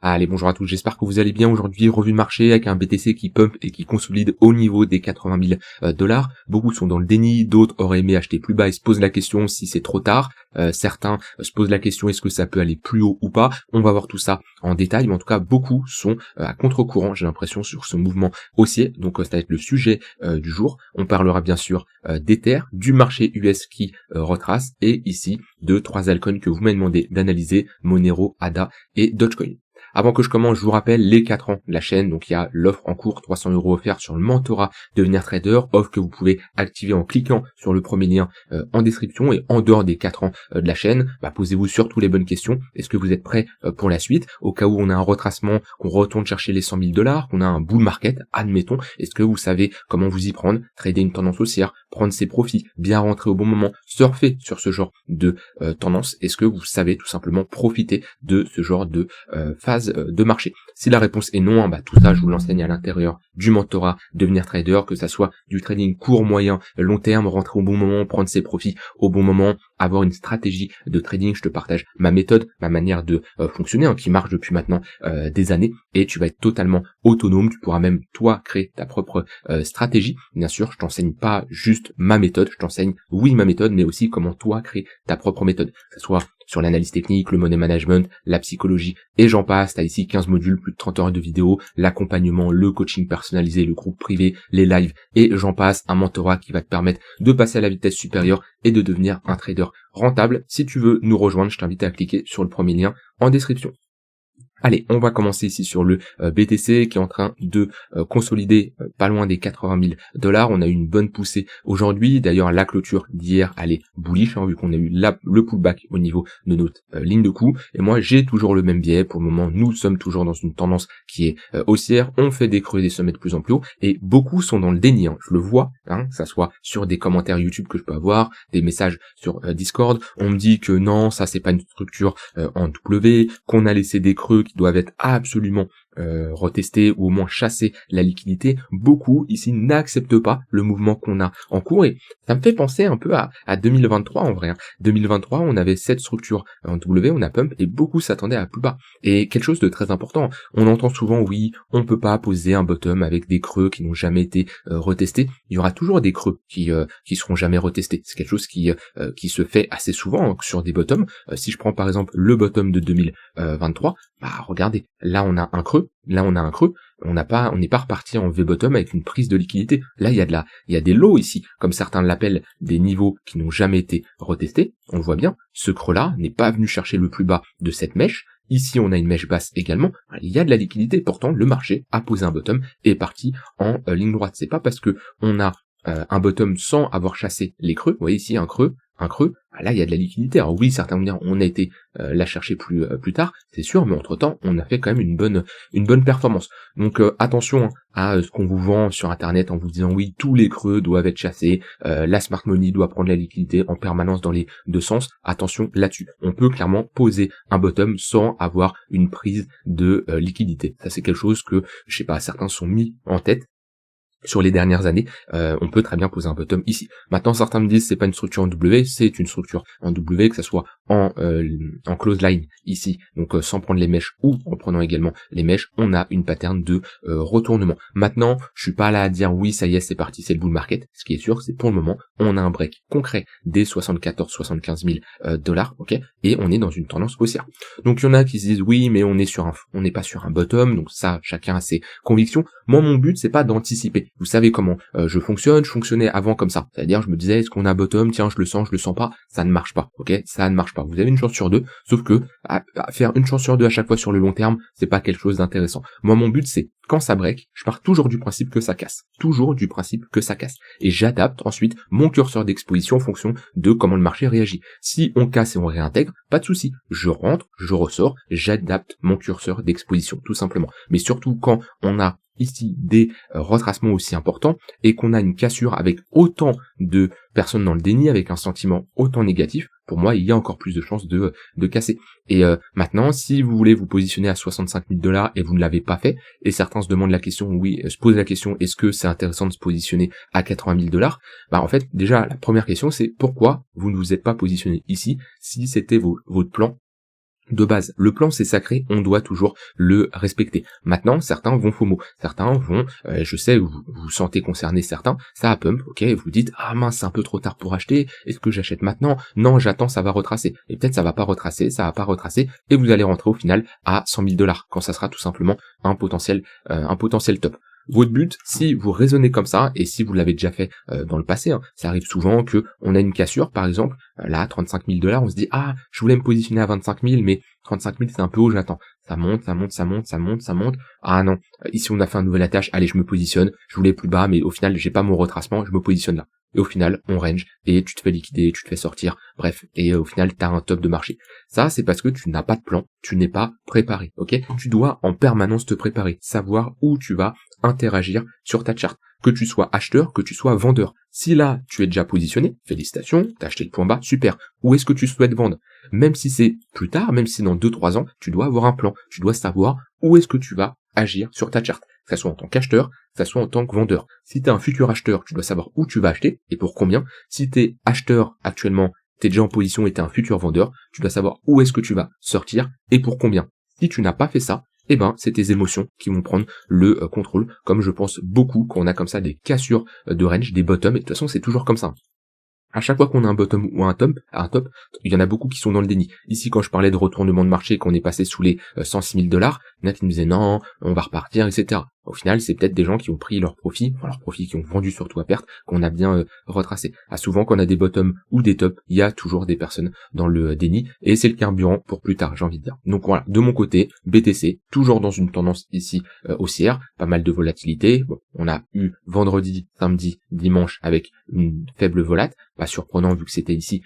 Allez, bonjour à tous, j'espère que vous allez bien. Aujourd'hui, revue de marché avec un BTC qui pump et qui consolide au niveau des 80 000 dollars. Beaucoup sont dans le déni, d'autres auraient aimé acheter plus bas et se posent la question si c'est trop tard. Certains se posent la question est-ce que ça peut aller plus haut ou pas. On va voir tout ça en détail, mais en tout cas, beaucoup sont à contre-courant, j'ai l'impression, sur ce mouvement haussier. Donc ça va être le sujet du jour. On parlera bien sûr d'Ether, du marché US qui retrace, et ici de 3 altcoins que vous m'avez demandé d'analyser, Monero, ADA et Dogecoin. Avant que je commence, je vous rappelle les 4 ans de la chaîne, donc il y a l'offre en cours, 300 € offerts sur le mentorat Devenir Trader, offre que vous pouvez activer en cliquant sur le premier lien en description. Et en dehors des 4 ans de la chaîne, posez-vous surtout les bonnes questions. Est-ce que vous êtes prêts pour la suite? Au cas où on a un retracement, qu'on retourne chercher les 100 000 $, qu'on a un bull market, admettons, est-ce que vous savez comment vous y prendre, trader une tendance haussière, prendre ses profits, bien rentrer au bon moment, surfer sur ce genre de tendance? Est-ce que vous savez tout simplement profiter de ce genre de phase de marché? Si la réponse est non, tout ça je vous l'enseigne à l'intérieur du mentorat Devenir Trader, que ça soit du trading court, moyen, long terme, rentrer au bon moment, prendre ses profits au bon moment, avoir une stratégie de trading. Je te partage ma méthode, ma manière de fonctionner, qui marche depuis maintenant des années, et tu vas être totalement autonome. Tu pourras même toi créer ta propre stratégie. Bien sûr, je t'enseigne pas juste ma méthode, je t'enseigne oui ma méthode, mais aussi comment toi créer ta propre méthode, que ce soit sur l'analyse technique, le money management, la psychologie, et j'en passe. T'as ici 15 modules, plus de 30 heures de vidéos, l'accompagnement, le coaching personnalisé, le groupe privé, les lives, et j'en passe. Un mentorat qui va te permettre de passer à la vitesse supérieure et de devenir un trader rentable. Si tu veux nous rejoindre, je t'invite à cliquer sur le premier lien en description. Allez, on va commencer ici sur le BTC qui est en train de consolider pas loin des 80 000 $. On a eu une bonne poussée aujourd'hui. D'ailleurs, la clôture d'hier, elle est bullish, vu qu'on a eu le pullback au niveau de notre ligne de coup. Et moi, j'ai toujours le même biais. Pour le moment, nous sommes toujours dans une tendance qui est haussière. On fait des creux et des sommets de plus en plus haut. Et beaucoup sont dans le déni. Je le vois, que ça soit sur des commentaires YouTube que je peux avoir, des messages sur Discord. On me dit que non, ça c'est pas une structure en W, qu'on a laissé des creux qui doivent être absolument retester ou au moins chasser la liquidité. Beaucoup ici n'acceptent pas le mouvement qu'on a en cours, et ça me fait penser un peu à 2023 en vrai. 2023, on avait cette structure en W, on a pump, et beaucoup s'attendaient à plus bas. Et quelque chose de très important, on entend souvent oui, on peut pas poser un bottom avec des creux qui n'ont jamais été retestés. Il y aura toujours des creux qui seront jamais retestés. C'est quelque chose qui se fait assez souvent sur des bottoms. Si je prends par exemple le bottom de 2023, regardez, là on a un creux, on n'est pas reparti en V-bottom avec une prise de liquidité. Là, il y a des lows ici, comme certains l'appellent, des niveaux qui n'ont jamais été retestés. On le voit bien, ce creux-là n'est pas venu chercher le plus bas de cette mèche. Ici, on a une mèche basse également. Il y a de la liquidité, pourtant le marché a posé un bottom et est parti en ligne droite. C'est pas parce que on a un bottom sans avoir chassé les creux. Vous voyez ici un creux, là il y a de la liquidité. Alors oui, certains vont dire on a été la chercher plus tard, c'est sûr, mais entre temps on a fait quand même une bonne performance. Donc attention à ce qu'on vous vend sur internet en vous disant oui, tous les creux doivent être chassés, la smart money doit prendre la liquidité en permanence dans les deux sens. Attention là-dessus, on peut clairement poser un bottom sans avoir une prise de liquidité. Ça c'est quelque chose que je sais pas, certains sont mis en tête sur les dernières années. On peut très bien poser un bottom ici. Maintenant, certains me disent c'est pas une structure en W, c'est une structure en W, que ça soit en close line ici, donc sans prendre les mèches ou en prenant également les mèches, on a une pattern de retournement. Maintenant, je suis pas là à dire oui, ça y est, c'est parti, c'est le bull market. Ce qui est sûr, c'est pour le moment, on a un break concret des 74-75 000 $, ok, et on est dans une tendance haussière. Donc il y en a qui se disent oui, mais on n'est pas sur un bottom, donc ça, chacun a ses convictions. Moi, mon but, c'est pas d'anticiper. Vous savez comment je fonctionnais avant comme ça. C'est-à-dire, je me disais, est-ce qu'on a bottom? Tiens, je le sens pas. Ça ne marche pas, ok? Ça ne marche pas. Vous avez une chance sur deux, sauf que à faire une chance sur deux à chaque fois sur le long terme, c'est pas quelque chose d'intéressant. Moi, mon but, c'est quand ça break, je pars toujours du principe que ça casse. Et j'adapte ensuite mon curseur d'exposition en fonction de comment le marché réagit. Si on casse et on réintègre, pas de souci. Je rentre, je ressors, j'adapte mon curseur d'exposition, tout simplement. Mais surtout quand on a ici des retracements aussi importants et qu'on a une cassure avec autant de personnes dans le déni, avec un sentiment autant négatif, pour moi il y a encore plus de chances de casser. Et maintenant, si vous voulez vous positionner à 65 000 $ et vous ne l'avez pas fait, et certains se demandent la question, se posent la question, est-ce que c'est intéressant de se positionner à 80 000 $? En fait, déjà la première question c'est pourquoi vous ne vous êtes pas positionné ici si c'était votre plan De base, le plan c'est sacré, on doit toujours le respecter. Maintenant, certains vont FOMO, certains vont, je sais, vous sentez concerné certains, ça a pump, ok, vous dites, ah mince, c'est un peu trop tard pour acheter, est-ce que j'achète maintenant? Non, j'attends, ça va retracer. Et peut-être ça va pas retracer, ça va pas retracer, et vous allez rentrer au final à 100 000 $, quand ça sera tout simplement un potentiel top. Votre but, si vous raisonnez comme ça, et si vous l'avez déjà fait dans le passé, hein, ça arrive souvent que on a une cassure, par exemple, là, 35 000 $, on se dit, ah, je voulais me positionner à 25 000, mais 35 000, c'est un peu haut, j'attends. Ça monte, ça monte, ça monte, ça monte, ça monte. Ah non, ici on a fait un nouvel attache, allez, je me positionne, je voulais plus bas, mais au final, j'ai pas mon retracement, je me positionne là. Et au final, on range, et tu te fais liquider, tu te fais sortir, bref, et au final, t'as un top de marché. Ça, c'est parce que tu n'as pas de plan, tu n'es pas préparé, ok? Tu dois en permanence te préparer, savoir où tu vas interagir sur ta charte. Que tu sois acheteur, que tu sois vendeur. Si là, tu es déjà positionné, félicitations, t'as acheté le point bas, super. Où est-ce que tu souhaites vendre? Même si c'est plus tard, même si c'est dans 2-3 ans, tu dois avoir un plan. Tu dois savoir où est-ce que tu vas agir sur ta charte. Que ça soit en tant qu'acheteur, que ça soit en tant que vendeur. Si t'es un futur acheteur, tu dois savoir où tu vas acheter et pour combien. Si t'es acheteur actuellement, t'es déjà en position et t'es un futur vendeur, tu dois savoir où est-ce que tu vas sortir et pour combien. Si tu n'as pas fait ça, eh ben, c'est tes émotions qui vont prendre le contrôle, comme je pense beaucoup quand on a comme ça des cassures de range, des bottoms, et de toute façon, c'est toujours comme ça. À chaque fois qu'on a un bottom ou un top, il y en a beaucoup qui sont dans le déni. Ici, quand je parlais de retournement de marché, qu'on est passé sous les 106 000 $, il y en a qui me disaient non, on va repartir, etc. Au final, c'est peut-être des gens qui ont pris leurs profits, qui ont vendu surtout à perte, qu'on a bien retracé. Souvent, quand on a des bottoms ou des tops, il y a toujours des personnes dans le déni, et c'est le carburant pour plus tard, j'ai envie de dire. Donc voilà, de mon côté, BTC, toujours dans une tendance ici haussière, pas mal de volatilité. Bon, on a eu vendredi, samedi, dimanche avec une faible volate, pas surprenant vu que c'était ici,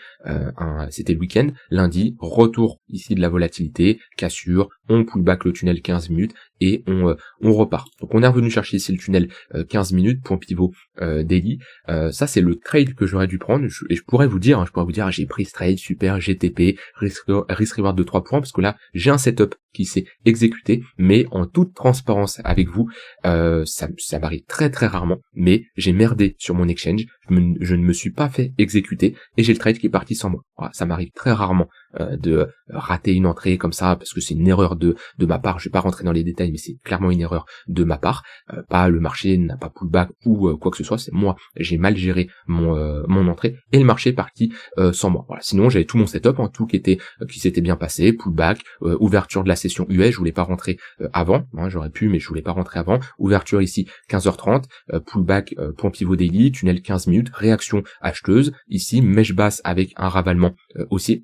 c'était le week-end. Lundi, retour ici de la volatilité, cassure, on pull back le tunnel 15 minutes et on repart. Donc on est revenu chercher ici le tunnel 15 minutes, point pivot daily. Ça c'est le trade que j'aurais dû prendre et je pourrais vous dire, j'ai pris ce trade, super, GTP, risk reward de 3 points parce que là j'ai un setup qui s'est exécuté, mais en toute transparence avec vous, ça m'arrive très très rarement, mais j'ai merdé sur mon exchange, je ne me suis pas fait exécuter et j'ai le trade qui est parti sans moi. Voilà, ça m'arrive très rarement de rater une entrée comme ça parce que c'est une erreur de ma part. Je vais pas rentrer dans les détails, mais c'est clairement une erreur de ma part. Pas le marché n'a pas pullback ou quoi que ce soit, c'est moi. J'ai mal géré mon entrée et le marché est parti sans moi. Voilà. Sinon j'avais tout mon setup, hein, tout qui s'était bien passé, pullback, ouverture de la session US, je voulais pas rentrer avant, hein, j'aurais pu mais je voulais pas rentrer avant. Ouverture ici 15h30, pullback point pivot daily, tunnel 15 minutes, réaction acheteuse. Ici mèche basse avec un ravalement haussier.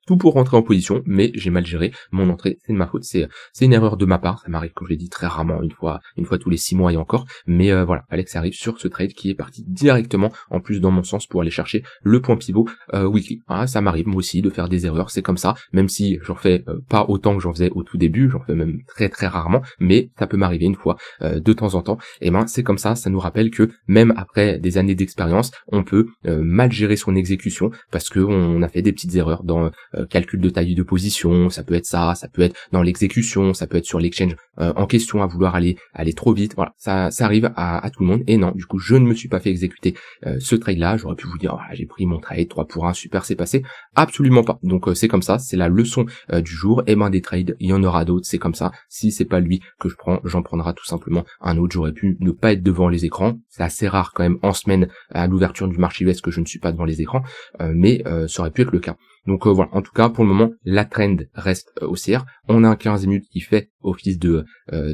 Tout pour rentrer en position, mais j'ai mal géré mon entrée, c'est de ma faute, c'est une erreur de ma part, ça m'arrive comme je l'ai dit très rarement, une fois tous les 6 mois et encore, mais voilà, Alex arrive sur ce trade qui est parti directement, en plus dans mon sens, pour aller chercher le point pivot weekly. Ah, ça m'arrive moi aussi de faire des erreurs, c'est comme ça, même si j'en fais pas autant que j'en faisais au tout début, j'en fais même très très rarement, mais ça peut m'arriver une fois de temps en temps, et ben c'est comme ça nous rappelle que même après des années d'expérience, on peut mal gérer son exécution, parce que on a fait des petites erreurs dans calcul de taille de position, ça peut être ça peut être dans l'exécution, ça peut être sur l'exchange en question à vouloir aller trop vite, voilà, ça arrive à tout le monde, et non, du coup je ne me suis pas fait exécuter ce trade là, j'aurais pu vous dire voilà, j'ai pris mon trade 3 pour 1, super, c'est passé, absolument pas, donc c'est comme ça, c'est la leçon du jour, et ben des trades, il y en aura d'autres, c'est comme ça, si c'est pas lui que je prends, j'en prendrai tout simplement un autre, j'aurais pu ne pas être devant les écrans, c'est assez rare quand même en semaine à l'ouverture du marché US que je ne suis pas devant les écrans, mais ça aurait pu être le cas. Donc voilà, en tout cas pour le moment la trend reste haussière. On a un 15 minutes qui fait office de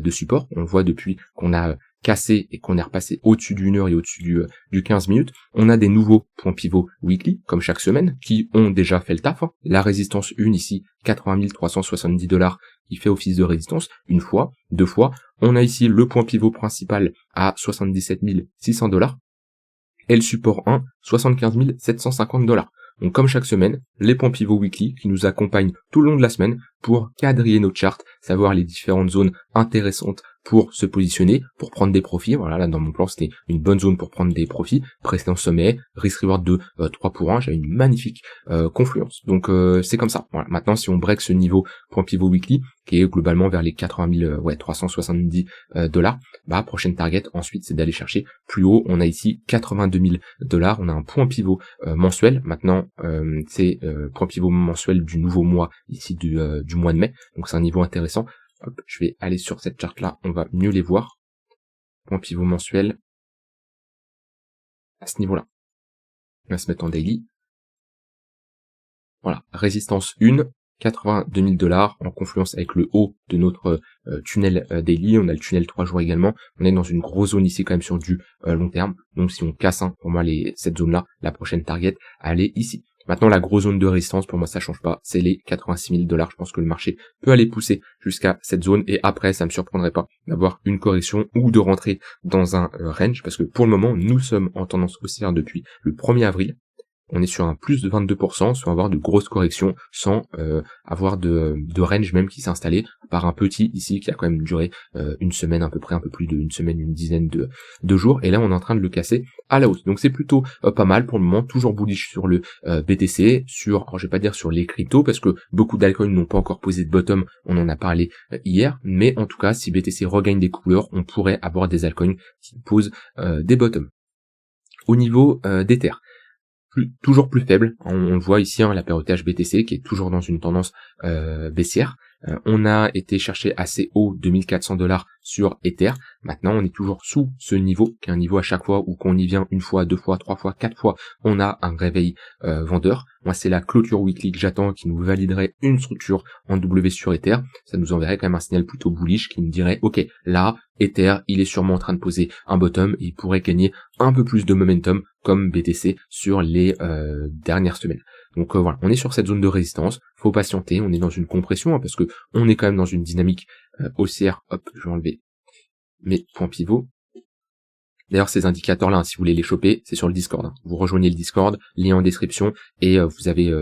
support. On le voit depuis qu'on a cassé et qu'on est repassé au-dessus du 1 heure et au-dessus du 15 minutes. On a des nouveaux points pivots weekly comme chaque semaine qui ont déjà fait le taf. Hein. La résistance 1 ici 80 370 $ qui fait office de résistance une fois, 2 fois. On a ici le point pivot principal à 77 600 $ et le support 1 75 750 $. Donc comme chaque semaine, les points pivots weekly qui nous accompagnent tout le long de la semaine pour quadriller notre charte, savoir les différentes zones intéressantes pour se positionner, pour prendre des profits. Voilà, là dans mon plan c'était une bonne zone pour prendre des profits, précédent sommet, risk reward de 3 pour 1, j'avais une magnifique confluence. Donc c'est comme ça. Voilà. Maintenant si on break ce niveau point pivot weekly, qui est globalement vers les 80 000, 370 dollars, bah prochaine target ensuite c'est d'aller chercher plus haut. On a ici 82 000 dollars, on a un point pivot mensuel. Maintenant c'est point pivot mensuel du nouveau mois ici du mois de mai, donc c'est un niveau intéressant. Hop, je vais aller sur cette charte là, on va mieux les voir. Point pivot mensuel à ce niveau là. On va se mettre en daily. Voilà, résistance 1, 82 000 dollars en confluence avec le haut de notre tunnel daily. On a le tunnel 3 jours également. On est dans une grosse zone ici quand même sur du long terme. Donc si on casse pour moi cette zone là, la prochaine target, elle est ici. Maintenant, la grosse zone de résistance, pour moi, ça change pas. C'est les 86 000 dollars. Je pense que le marché peut aller pousser jusqu'à cette zone. Et après, ça me surprendrait pas d'avoir une correction ou de rentrer dans un range. Parce que pour le moment, nous sommes en tendance haussière depuis le 1er avril. On est sur un plus de 22% sans avoir de grosses corrections, sans avoir de range même qui s'est installé, par un petit ici qui a quand même duré une semaine à peu près, un peu plus d'une semaine, une dizaine de jours, et là on est en train de le casser à la hausse. Donc c'est plutôt pas mal pour le moment, toujours bullish sur le BTC, alors je vais pas dire sur les cryptos, parce que beaucoup d'altcoins n'ont pas encore posé de bottom, on en a parlé hier, mais en tout cas si BTC regagne des couleurs, on pourrait avoir des altcoins qui posent des bottoms. Au niveau d'Ether, toujours plus faible, on le voit ici, la paire BTC qui est toujours dans une tendance baissière. On a été chercher assez haut 2400 dollars sur Ether. Maintenant, on est toujours sous ce niveau, qui est un niveau à chaque fois où qu'on y vient une fois, deux fois, trois fois, quatre fois, on a un réveil vendeur. Moi, c'est la clôture weekly que j'attends qui nous validerait une structure en W sur Ether. Ça nous enverrait quand même un signal plutôt bullish qui nous dirait, ok, là, Ether, il est sûrement en train de poser un bottom et il pourrait gagner un peu plus de momentum comme BTC sur les dernières semaines. Donc voilà, on est sur cette zone de résistance, faut patienter, on est dans une compression parce que on est quand même dans une dynamique haussière. Hop, je vais enlever mes points pivots. D'ailleurs, ces indicateurs-là, si vous voulez les choper, c'est sur le Discord. Vous rejoignez le Discord, lien en description, et vous avez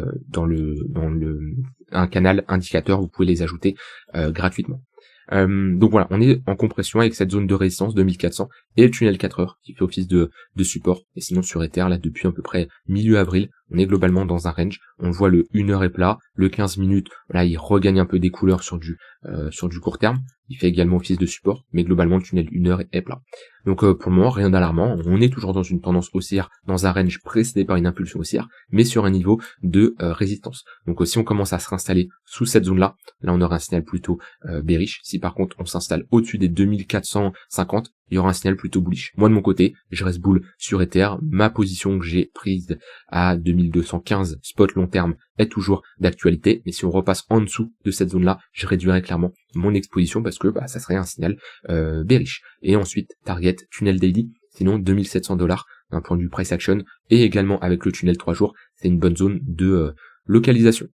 un canal indicateur, vous pouvez les ajouter gratuitement. Donc voilà, on est en compression avec cette zone de résistance de 1400 et le tunnel 4 heures qui fait office de support. Et sinon sur Ether, là depuis à peu près milieu avril, on est globalement dans un range. On voit le 1 heure est plat, le 15 minutes, là il regagne un peu des couleurs sur du court terme. Il fait également office de support, mais globalement le tunnel 1 heure est plat. Donc pour le moment, rien d'alarmant. On est toujours dans une tendance haussière, dans un range précédé par une impulsion haussière, mais sur un niveau de résistance. Donc si on commence à se réinstaller sous cette zone-là, là on aura un signal plutôt bearish. Si par contre on s'installe au-dessus des 2450, il y aura un signal plutôt bullish. Moi de mon côté, je reste bull sur Ether. Ma position que j'ai prise à 2215 spot long terme est toujours d'actualité. Mais si on repasse en dessous de cette zone-là, je réduirai clairement mon exposition parce que ça serait un signal bearish. Et ensuite, target tunnel daily, sinon 2700 dollars d'un point de vue price action. Et également avec le tunnel 3 jours, c'est une bonne zone de localisation.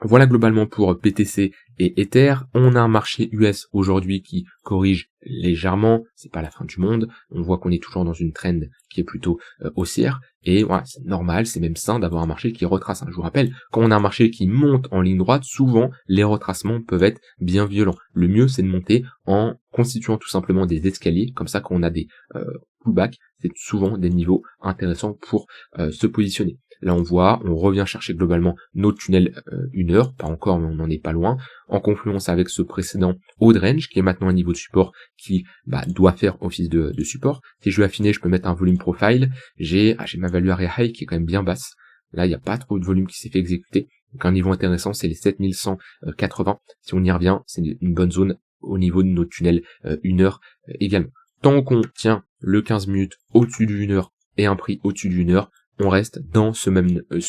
Voilà globalement pour BTC et Ether. On a un marché US aujourd'hui qui corrige légèrement, c'est pas la fin du monde. On voit qu'on est toujours dans une trend qui est plutôt haussière. Et voilà, c'est normal, c'est même sain d'avoir un marché qui retrace. Je vous rappelle, quand on a un marché qui monte en ligne droite, souvent les retracements peuvent être bien violents. Le mieux c'est de monter en constituant tout simplement des escaliers, comme ça quand on a des pullbacks, c'est souvent des niveaux intéressants pour se positionner. Là on revient chercher globalement notre tunnel 1 heure, pas encore mais on n'en est pas loin, en confluence avec ce précédent haut de range qui est maintenant un niveau de support qui doit faire office de support. Si je veux affiner, je peux mettre un volume profile, j'ai ma value area high qui est quand même bien basse, là il n'y a pas trop de volume qui s'est fait exécuter, donc un niveau intéressant c'est les 7180, si on y revient c'est une bonne zone au niveau de notre tunnel 1 heure également. Tant qu'on tient le 15 minutes au-dessus du 1 heure et un prix au-dessus du 1 heure, on reste dans ce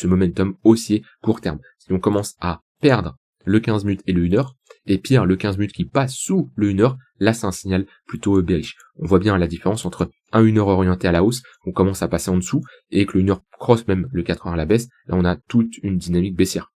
momentum haussier court terme. Si on commence à perdre le 15 minutes et le 1 heure, et pire le 15 minutes qui passe sous le 1 heure, là c'est un signal plutôt bearish. On voit bien la différence entre un 1 heure orienté à la hausse, on commence à passer en dessous, et que le 1 heure crosse même le 4 heures à la baisse, là on a toute une dynamique baissière.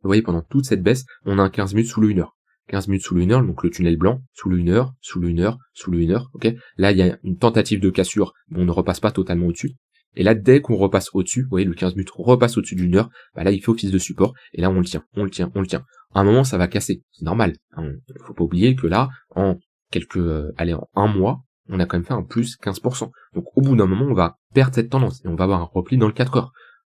Vous voyez, pendant toute cette baisse, on a un 15 minutes sous le 1 heure. 15 minutes sous le 1 heure, donc le tunnel blanc, sous le 1 heure, sous le 1 heure, sous le 1 heure, ok. Là, il y a une tentative de cassure, mais on ne repasse pas totalement au-dessus. Et là, dès qu'on repasse au-dessus, vous voyez, le 15 minutes repasse au-dessus d'une heure, là, il fait office de support, et là, on le tient. À un moment, ça va casser, c'est normal. Hein. Faut pas oublier que là, en en un mois, on a quand même fait un plus 15%. Donc au bout d'un moment, on va perdre cette tendance et on va avoir un repli dans le 4 heures.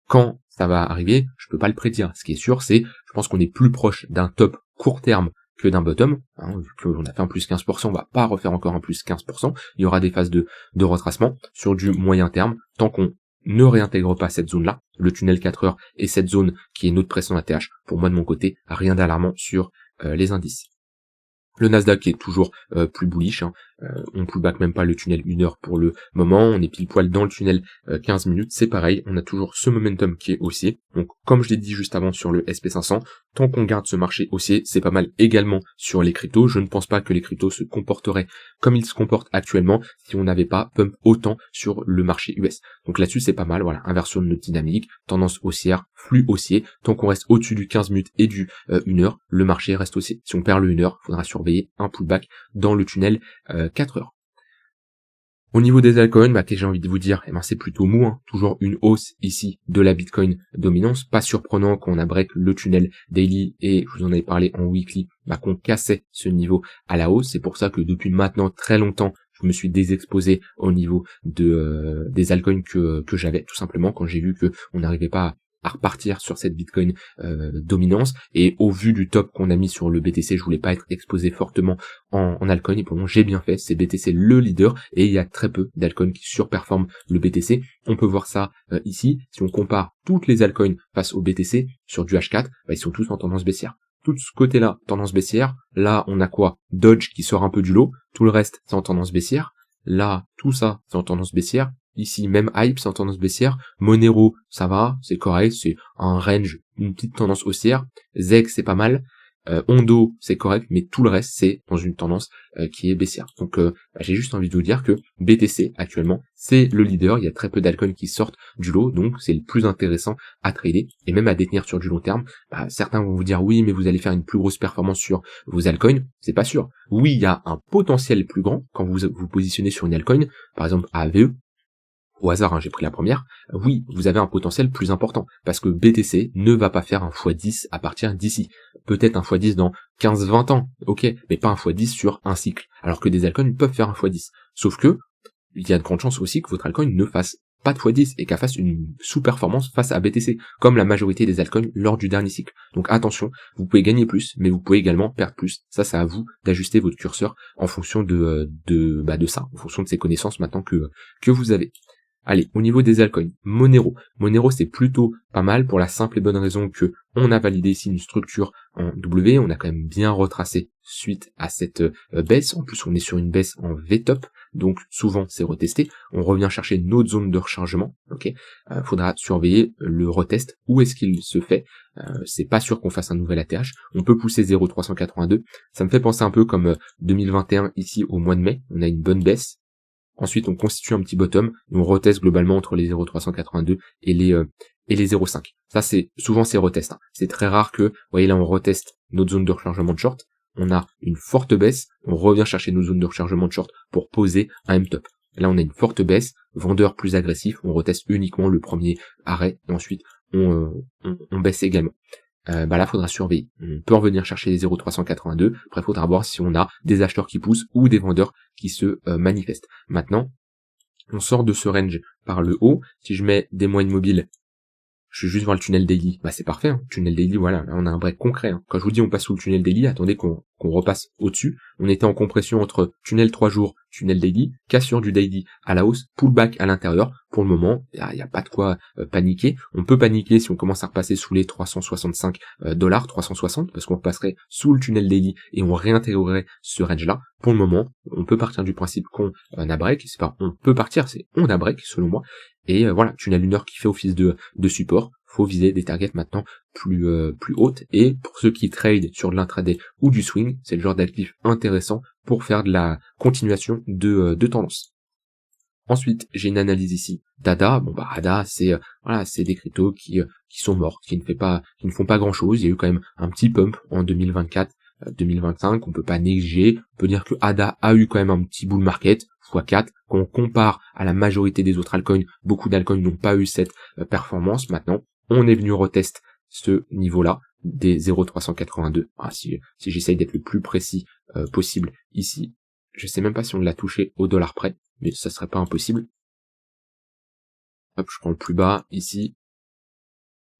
Quand ça va arriver, je peux pas le prédire. Ce qui est sûr, c'est, je pense qu'on est plus proche d'un top court terme que d'un bottom. Hein, vu qu'on a fait un plus 15%, on va pas refaire encore un plus 15%. Il y aura des phases de retracement sur du moyen terme, tant qu'on ne réintègre pas cette zone-là, le tunnel 4 heures et cette zone qui est notre pression ATH. Pour moi, de mon côté, rien d'alarmant sur les indices. Le Nasdaq est toujours plus bullish, hein. On pullback même pas le tunnel 1 heure pour le moment, on est pile poil dans le tunnel 15 minutes, c'est pareil, on a toujours ce momentum qui est haussier. Donc comme je l'ai dit juste avant sur le SP500, tant qu'on garde ce marché haussier, c'est pas mal également sur les cryptos. Je ne pense pas que les cryptos se comporteraient comme ils se comportent actuellement si on n'avait pas pump autant sur le marché US. Donc là-dessus c'est pas mal, voilà, inversion de notre dynamique, tendance haussière, flux haussier, tant qu'on reste au-dessus du 15 minutes et du 1 heure, le marché reste haussier. Si on perd le 1 heure, il faudra surveiller un pullback dans le tunnel 4 heures. Au niveau des altcoins, qu'est-ce que j'ai envie de vous dire, c'est plutôt mou, hein. Toujours une hausse ici de la Bitcoin dominance, pas surprenant qu'on a break le tunnel daily et je vous en avais parlé en weekly, qu'on cassait ce niveau à la hausse. C'est pour ça que depuis maintenant très longtemps, je me suis désexposé au niveau des altcoins que j'avais, tout simplement quand j'ai vu que on n'arrivait pas à repartir sur cette Bitcoin dominance, et au vu du top qu'on a mis sur le BTC, je voulais pas être exposé fortement en altcoin, et pour moi j'ai bien fait, c'est BTC le leader, et il y a très peu d'altcoins qui surperforment le BTC. On peut voir ça ici, si on compare toutes les altcoins face au BTC sur du H4, ils sont tous en tendance baissière. Tout ce côté-là, tendance baissière, là on a quoi? Dodge qui sort un peu du lot, tout le reste c'est en tendance baissière, là tout ça c'est en tendance baissière, ici même Hype c'est en tendance baissière, Monero ça va, c'est correct, c'est un range, une petite tendance haussière, Zeg c'est pas mal, Ondo c'est correct, mais tout le reste c'est dans une tendance qui est baissière. Donc j'ai juste envie de vous dire que BTC actuellement c'est le leader, il y a très peu d'altcoins qui sortent du lot, donc c'est le plus intéressant à trader et même à détenir sur du long terme. Certains vont vous dire oui mais vous allez faire une plus grosse performance sur vos altcoins, c'est pas sûr. Oui, il y a un potentiel plus grand quand vous vous positionnez sur une altcoin, par exemple AVE, au hasard, j'ai pris la première, oui, vous avez un potentiel plus important, parce que BTC ne va pas faire un x10 à partir d'ici. Peut-être un x10 dans 15-20 ans, ok, mais pas un x10 sur un cycle, alors que des altcoins peuvent faire un x10. Sauf que, il y a de grandes chances aussi que votre altcoin ne fasse pas de x10 et qu'elle fasse une sous-performance face à BTC, comme la majorité des altcoins lors du dernier cycle. Donc attention, vous pouvez gagner plus, mais vous pouvez également perdre plus. Ça, c'est à vous d'ajuster votre curseur en fonction de ça, en fonction de ces connaissances maintenant que vous avez. Allez, au niveau des altcoins, Monero. Monero, c'est plutôt pas mal pour la simple et bonne raison que on a validé ici une structure en W, on a quand même bien retracé suite à cette baisse. En plus, on est sur une baisse en V-top, donc souvent c'est retesté. On revient chercher notre zone de rechargement, ok. Faudra surveiller le retest. Où est-ce qu'il se fait? C'est pas sûr qu'on fasse un nouvel ATH. On peut pousser 0,382. Ça me fait penser un peu comme 2021 ici au mois de mai. On a une bonne baisse. Ensuite, on constitue un petit bottom et on reteste globalement entre les 0,382 et les 0,5. Ça, c'est souvent ces retests. Hein. C'est très rare que, vous voyez là, on reteste notre zone de rechargement de short. On a une forte baisse, on revient chercher nos zones de rechargement de short pour poser un M-top. Là, on a une forte baisse, vendeur plus agressif, on reteste uniquement le premier arrêt et ensuite on baisse également. Là, faudra surveiller. On peut revenir chercher les 0,382. Après, faudra voir si on a des acheteurs qui poussent ou des vendeurs qui se manifestent. Maintenant, on sort de ce range par le haut. Si je mets des moyennes mobiles, je vais juste voir le tunnel daily. C'est parfait. Hein. Tunnel daily, voilà. Là, on a un break concret. Hein. Quand je vous dis on passe sous le tunnel daily, attendez qu'on repasse au-dessus. On était en compression entre tunnel 3 jours, tunnel daily, cassure du daily à la hausse, pullback à l'intérieur. Pour le moment, il n'y a pas de quoi paniquer. On peut paniquer si on commence à repasser sous les 365 $, 360, parce qu'on repasserait sous le tunnel daily et on réintégrerait ce range-là. Pour le moment, on peut partir du principe qu'on a break. C'est pas on peut partir, c'est on a break selon moi. Et voilà, tunnel 1 heure qui fait office de support. Faut viser des targets maintenant plus hautes. Et pour ceux qui trade sur de l'intraday ou du swing, c'est le genre d'actif intéressant pour faire de la continuation de tendance. Ensuite, j'ai une analyse ici d'ADA. ADA, c'est c'est des cryptos qui sont morts, qui ne font pas grand chose. Il y a eu quand même un petit pump en 2024, 2025. On peut pas négliger. On peut dire que ADA a eu quand même un petit bull market x4. Quand on compare à la majorité des autres altcoins, beaucoup d'altcoins n'ont pas eu cette performance. Maintenant, on est venu retest ce niveau-là. des 0,382. Si j'essaye d'être le plus précis possible ici, je sais même pas si on l'a touché au dollar près, mais ça serait pas impossible. Hop, je prends le plus bas ici.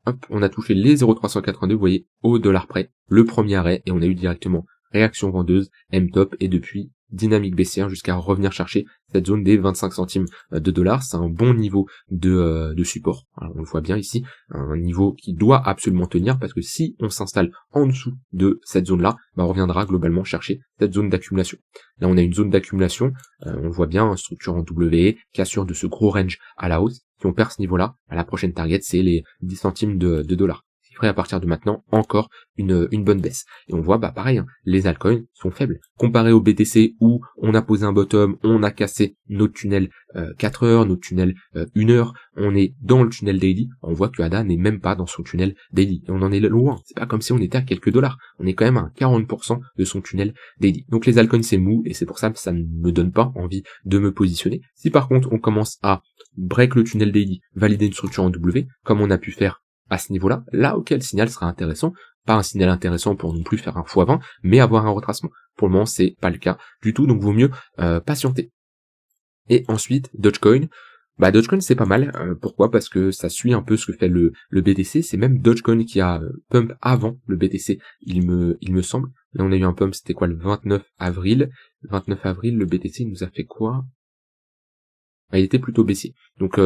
Hop, on a touché les 0,382, vous voyez, au dollar près, le premier arrêt, et on a eu directement réaction vendeuse, M-top, et depuis dynamique baissière jusqu'à revenir chercher cette zone des 25 centimes de dollars. C'est un bon niveau de support. Alors, on le voit bien ici, un niveau qui doit absolument tenir, parce que si on s'installe en dessous de cette zone-là, on reviendra globalement chercher cette zone d'accumulation. Là, on a une zone d'accumulation, on le voit bien, structure en W, cassure de ce gros range à la hausse. Si on perd ce niveau-là, à la prochaine target, c'est les 10 centimes de dollars. Ce qui ferait à partir de maintenant encore une bonne baisse. Et on voit, pareil, les altcoins sont faibles. Comparé au BTC où on a posé un bottom, on a cassé notre tunnel 4 heures, notre tunnel 1 heure, on est dans le tunnel daily, on voit que ADA n'est même pas dans son tunnel daily. Et on en est loin. C'est pas comme si on était à quelques dollars. On est quand même à 40% de son tunnel daily. Donc les altcoins c'est mou, et c'est pour ça que ça ne me donne pas envie de me positionner. Si par contre on commence à break le tunnel daily, valider une structure en W, comme on a pu faire à ce niveau-là, là, ok, le signal sera intéressant, pas un signal intéressant pour non plus faire un x20, mais avoir un retracement. Pour le moment, c'est pas le cas du tout, donc vaut mieux patienter. Et ensuite, Dogecoin. Dogecoin c'est pas mal, pourquoi? Parce que ça suit un peu ce que fait le BTC, c'est même Dogecoin qui a pump avant le BTC, il me semble. Là on a eu un pump, c'était quoi, le 29 avril. Le 29 avril, le BTC il nous a fait quoi? Il était plutôt baissier. Donc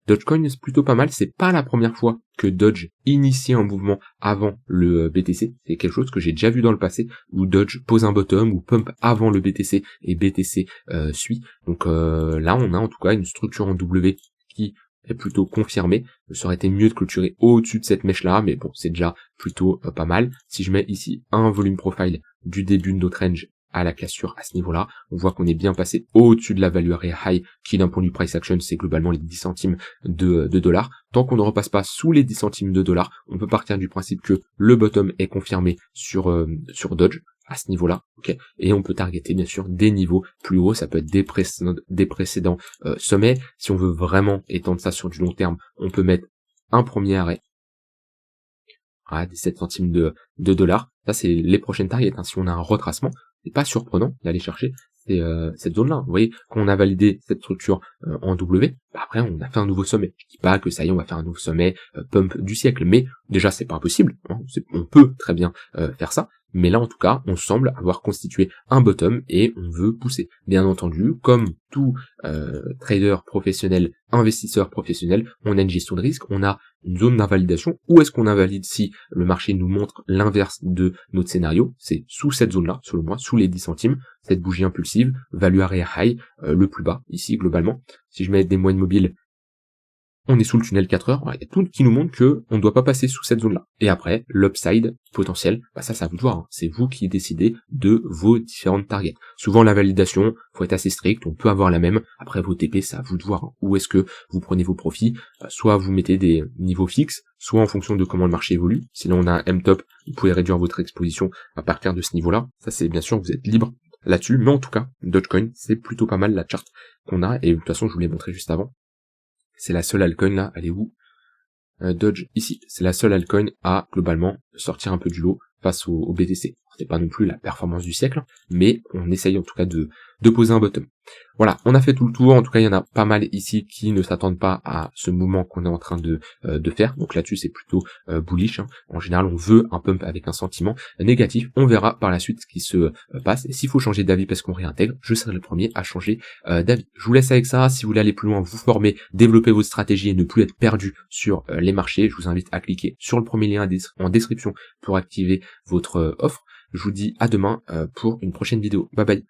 Dogecoin c'est plutôt pas mal, c'est pas la première fois que Doge initie un mouvement avant le BTC, c'est quelque chose que j'ai déjà vu dans le passé, où Doge pose un bottom ou pump avant le BTC et BTC suit. Donc là on a en tout cas une structure en W qui est plutôt confirmée. Ça aurait été mieux de clôturer au-dessus de cette mèche là, mais bon c'est déjà plutôt pas mal. Si je mets ici un volume profile du début de notre range à la cassure à ce niveau-là, on voit qu'on est bien passé au-dessus de la value area high, qui d'un point de vue price action, c'est globalement les 10 centimes de dollars. Tant qu'on ne repasse pas sous les 10 centimes de dollars, on peut partir du principe que le bottom est confirmé sur Doge, à ce niveau-là, ok, et on peut targeter bien sûr des niveaux plus hauts, ça peut être des précédents sommets. Si on veut vraiment étendre ça sur du long terme, on peut mettre un premier arrêt à 17 centimes de dollars. Ça c'est les prochaines targets, si on a un retracement, c'est pas surprenant d'aller chercher cette zone-là. Vous voyez, quand on a validé cette structure en W, après on a fait un nouveau sommet. Je dis pas que ça y est, on va faire un nouveau sommet pump du siècle, mais déjà c'est pas impossible, on peut très bien faire ça, mais là en tout cas, on semble avoir constitué un bottom et on veut pousser. Bien entendu, comme tout trader professionnel, investisseur professionnel, on a une gestion de risque, on a une zone d'invalidation. Où est-ce qu'on invalide si le marché nous montre l'inverse de notre scénario? C'est sous cette zone-là, selon moi, sous les 10 centimes, cette bougie impulsive, value area high, le plus bas, ici, globalement. Si je mets des moyennes mobiles, on est sous le tunnel 4 heures, il y a tout qui nous montre que on ne doit pas passer sous cette zone-là. Et après, l'upside potentiel, ça c'est à vous de voir, c'est vous qui décidez de vos différentes targets. Souvent la validation, faut être assez strict, on peut avoir la même, après vos TP, c'est à vous de voir où est-ce que vous prenez vos profits, soit vous mettez des niveaux fixes, soit en fonction de comment le marché évolue. Si là on a un M-top, vous pouvez réduire votre exposition à partir de ce niveau-là, ça c'est bien sûr, vous êtes libre là-dessus, mais en tout cas, Dogecoin, c'est plutôt pas mal la charte qu'on a, et de toute façon je vous l'ai montré juste avant. C'est la seule altcoin là, elle est où? Doge ici, c'est la seule altcoin à globalement sortir un peu du lot face au BTC. C'est pas non plus la performance du siècle, mais on essaye en tout cas de poser un bottom. Voilà, on a fait tout le tour, en tout cas il y en a pas mal ici qui ne s'attendent pas à ce mouvement qu'on est en train de faire, donc là-dessus c'est plutôt bullish, En général on veut un pump avec un sentiment négatif, on verra par la suite ce qui se passe, et s'il faut changer d'avis parce qu'on réintègre, je serai le premier à changer d'avis. Je vous laisse avec ça, si vous voulez aller plus loin, vous former, développer votre stratégie et ne plus être perdu sur les marchés, je vous invite à cliquer sur le premier lien en description pour activer votre offre. Je vous dis à demain pour une prochaine vidéo. Bye bye.